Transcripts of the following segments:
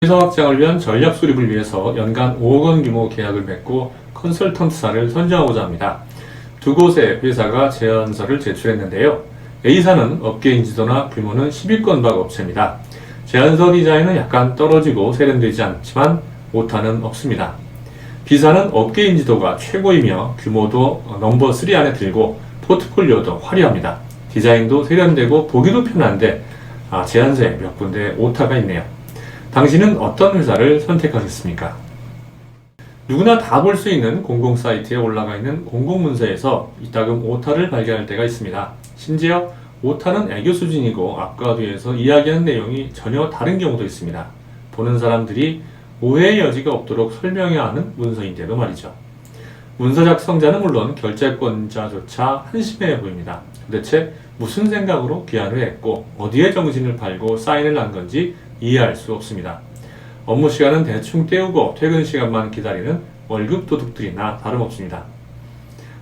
회사 확장을 위한 전략 수립을 위해서 연간 5억 원 규모 계약을 맺고 컨설턴트사를 선정하고자 합니다. 두 곳의 회사가 제안서를 제출했는데요. A사는 업계 인지도나 규모는 10위권 박 업체입니다. 제안서 디자인은 약간 떨어지고 세련되지 않지만 오타는 없습니다. B사는 업계 인지도가 최고이며 규모도 넘버 3 안에 들고 포트폴리오도 화려합니다. 디자인도 세련되고 보기도 편한데 제안서에 몇 군데 오타가 있네요. 당신은 어떤 회사를 선택하겠습니까? 누구나 다 볼 수 있는 공공 사이트에 올라가 있는 공공문서에서 이따금 오타를 발견할 때가 있습니다. 심지어 오타는 애교 수준이고 앞과 뒤에서 이야기하는 내용이 전혀 다른 경우도 있습니다. 보는 사람들이 오해의 여지가 없도록 설명해야 하는 문서인데도 말이죠. 문서 작성자는 물론 결재권자조차 한심해 보입니다. 도대체 무슨 생각으로 기한을 했고 어디에 정신을 팔고 사인을 한 건지 이해할 수 없습니다. 업무 시간은 대충 때우고 퇴근 시간만 기다리는 월급 도둑들이나 다름없습니다.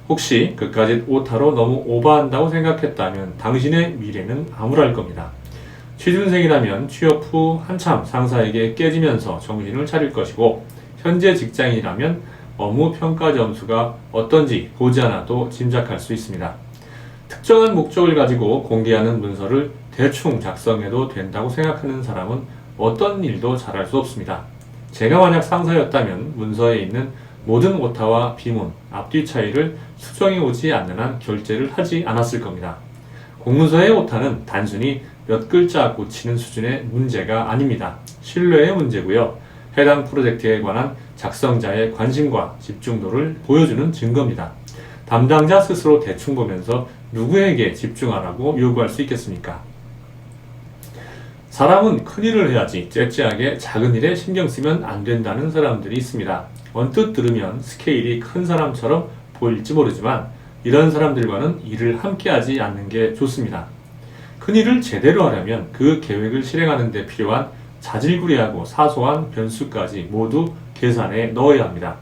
혹시 그까짓 오타로 너무 오버한다고 생각했다면 당신의 미래는 암울할 겁니다. 취준생이라면 취업 후 한참 상사에게 깨지면서 정신을 차릴 것이고 현재 직장인이라면 업무 평가 점수가 어떤지 보지 않아도 짐작할 수 있습니다. 특정한 목적을 가지고 공개하는 문서를 대충 작성해도 된다고 생각하는 사람은 어떤 일도 잘할 수 없습니다. 제가 만약 상사였다면 문서에 있는 모든 오타와 비문, 앞뒤 차이를 수정해 오지 않는 한 결제를 하지 않았을 겁니다. 공문서의 오타는 단순히 몇 글자 고치는 수준의 문제가 아닙니다. 신뢰의 문제고요. 해당 프로젝트에 관한 작성자의 관심과 집중도를 보여주는 증거입니다. 담당자 스스로 대충 보면서 누구에게 집중하라고 요구할 수 있겠습니까? 사람은 큰일을 해야지 째째하게 작은 일에 신경 쓰면 안 된다는 사람들이 있습니다. 언뜻 들으면 스케일이 큰 사람처럼 보일지 모르지만 이런 사람들과는 일을 함께 하지 않는 게 좋습니다. 큰일을 제대로 하려면 그 계획을 실행하는 데 필요한 자질구레하고 사소한 변수까지 모두 계산에 넣어야 합니다.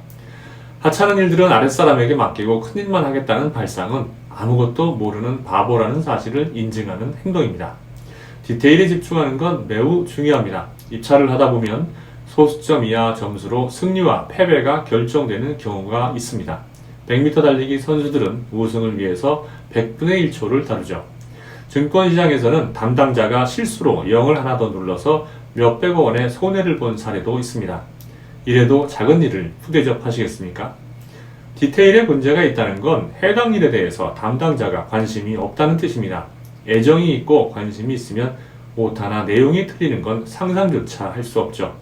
하찮은 일들은 아랫사람에게 맡기고 큰일만 하겠다는 발상은 아무것도 모르는 바보라는 사실을 인증하는 행동입니다. 디테일에 집중하는 건 매우 중요합니다. 입찰을 하다 보면 소수점 이하 점수로 승리와 패배가 결정되는 경우가 있습니다. 100m 달리기 선수들은 우승을 위해서 100분의 1초를 다루죠. 증권시장에서는 담당자가 실수로 0을 하나 더 눌러서 몇백억 원의 손해를 본 사례도 있습니다. 이래도 작은 일을 후대접 하시겠습니까? 디테일에 문제가 있다는 건 해당 일에 대해서 담당자가 관심이 없다는 뜻입니다. 애정이 있고 관심이 있으면 오타나 내용이 틀리는 건 상상조차 할 수 없죠.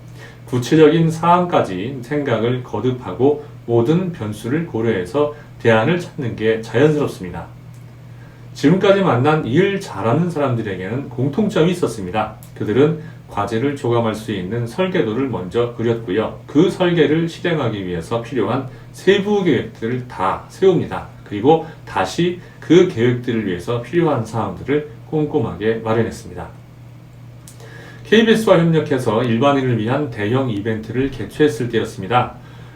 구체적인 사항까지 생각을 거듭하고 모든 변수를 고려해서 대안을 찾는 게 자연스럽습니다. 지금까지 만난 일 잘하는 사람들에게는 공통점이 있었습니다. 그들은 과제를 조감할 수 있는 설계도를 먼저 그렸고요. 그 설계를 실행하기 위해서 필요한 세부 계획들을 다 세웁니다. 그리고 다시 그 계획들을 위해서 필요한 사항들을 꼼꼼하게 마련했습니다. KBS와 협력해서 일반인을 위한 대형 이벤트를 개최했을 때였습니다.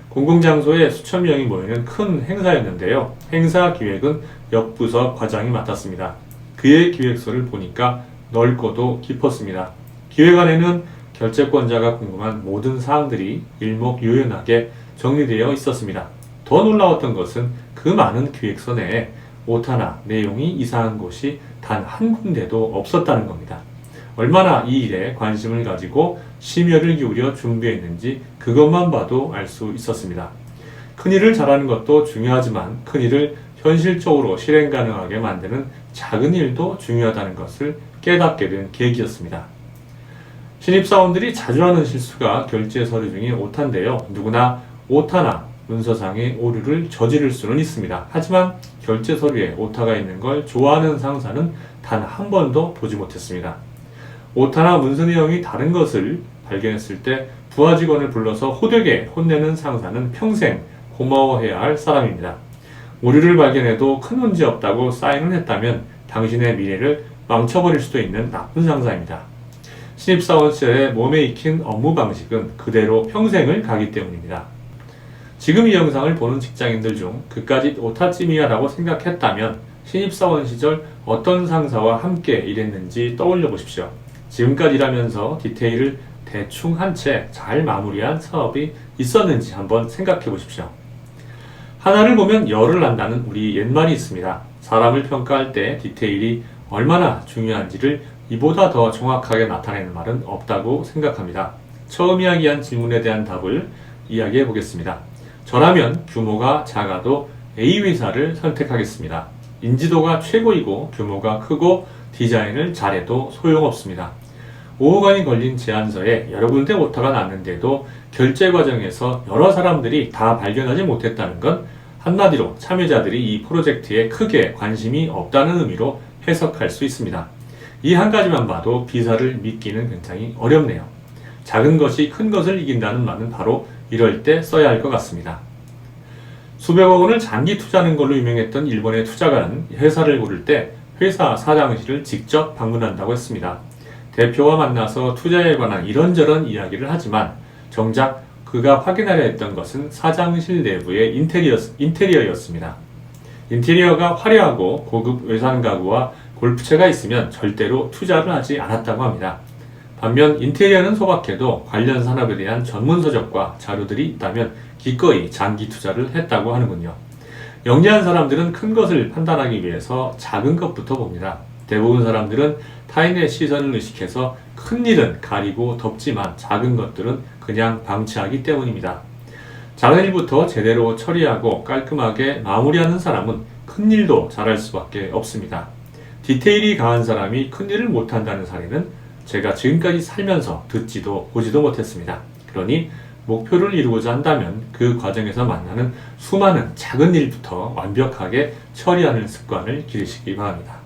공공장소에 수천 명이 모이는 큰 행사였는데요. 행사 기획은 옆 부서 과장이 맡았습니다. 그의 기획서를 보니까 넓고도 깊었습니다. 기획안에는 결재권자가 궁금한 모든 사항들이 일목요연하게 정리되어 있었습니다. 더 놀라웠던 것은 그 많은 기획서 내에 오타나 내용이 이상한 곳이 단 한 군데도 없었다는 겁니다. 얼마나 이 일에 관심을 가지고 심혈을 기울여 준비했는지 그것만 봐도 알 수 있었습니다. 큰일을 잘하는 것도 중요하지만 큰일을 현실적으로 실행 가능하게 만드는 작은 일도 중요하다는 것을 깨닫게 된 계기였습니다. 신입사원들이 자주 하는 실수가 결제 서류 중에 오타인데요. 누구나 오타나 문서상의 오류를 저지를 수는 있습니다. 하지만 결제 서류에 오타가 있는 걸 좋아하는 상사는 단 한 번도 보지 못했습니다. 오타나 문서 내용이 다른 것을 발견했을 때 부하 직원을 불러서 호되게 혼내는 상사는 평생 고마워해야 할 사람입니다. 오류를 발견해도 큰 문제 없다고 사인을 했다면 당신의 미래를 망쳐버릴 수도 있는 나쁜 상사입니다. 신입사원 시절에 몸에 익힌 업무 방식은 그대로 평생을 가기 때문입니다. 지금 이 영상을 보는 직장인들 중 그까짓 오타찜이야 라고 생각했다면 신입사원 시절 어떤 상사와 함께 일했는지 떠올려 보십시오. 지금까지 일하면서 디테일을 대충 한 채 잘 마무리한 사업이 있었는지 한번 생각해 보십시오. 하나를 보면 열을 난다는 우리 옛말이 있습니다. 사람을 평가할 때 디테일이 얼마나 중요한지를 이보다 더 정확하게 나타내는 말은 없다고 생각합니다. 처음 이야기한 질문에 대한 답을 이야기해 보겠습니다. 저라면 규모가 작아도 A 회사를 선택하겠습니다. 인지도가 최고이고 규모가 크고 디자인을 잘해도 소용없습니다. 5억 원이 걸린 제안서에 여러 군데 오타가 났는데도 결제 과정에서 여러 사람들이 다 발견하지 못했다는 건 한마디로 참여자들이 이 프로젝트에 크게 관심이 없다는 의미로 해석할 수 있습니다. 이 한 가지만 봐도 비사를 믿기는 굉장히 어렵네요. 작은 것이 큰 것을 이긴다는 말은 바로 이럴 때 써야 할 것 같습니다. 수백억 원을 장기 투자하는 걸로 유명했던 일본의 투자가는 회사를 고를 때 회사 사장실을 직접 방문한다고 했습니다. 대표와 만나서 투자에 관한 이런저런 이야기를 하지만 정작 그가 확인하려 했던 것은 사장실 내부의 인테리어였습니다. 인테리어가 화려하고 고급 외상 가구와 골프채가 있으면 절대로 투자를 하지 않았다고 합니다. 반면 인테리어는 소박해도 관련 산업에 대한 전문 서적과 자료들이 있다면 기꺼이 장기 투자를 했다고 하는군요. 영리한 사람들은 큰 것을 판단하기 위해서 작은 것부터 봅니다. 대부분 사람들은 타인의 시선을 의식해서 큰 일은 가리고 덮지만 작은 것들은 그냥 방치하기 때문입니다. 작은 일부터 제대로 처리하고 깔끔하게 마무리하는 사람은 큰 일도 잘할 수밖에 없습니다. 디테일이 강한 사람이 큰 일을 못한다는 사례는 제가 지금까지 살면서 듣지도 보지도 못했습니다. 그러니 목표를 이루고자 한다면 그 과정에서 만나는 수많은 작은 일부터 완벽하게 처리하는 습관을 기르시기 바랍니다.